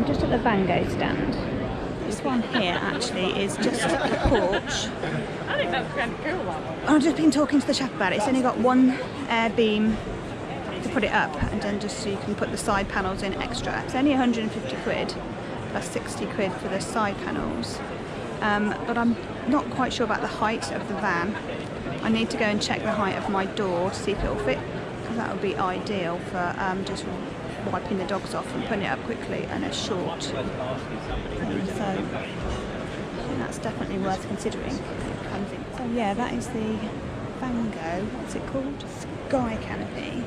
I'm just at the Vango stand. This one here actually is just the porch. I think that's kind of cool. I've just been talking to the chap about it. It's only got one airbeam to put it up, and then just so you can put the side panels in extra. It's only 150 quid plus 60 quid for the side panels. But I'm not quite sure about the height of the van. I need to go and check the height of my door to see if it will fit, because that would be ideal for just wiping the dogs off and putting it up quickly and a short. So I think that's definitely worth considering. So yeah, that is the Vango, what's it called? Sky canopy.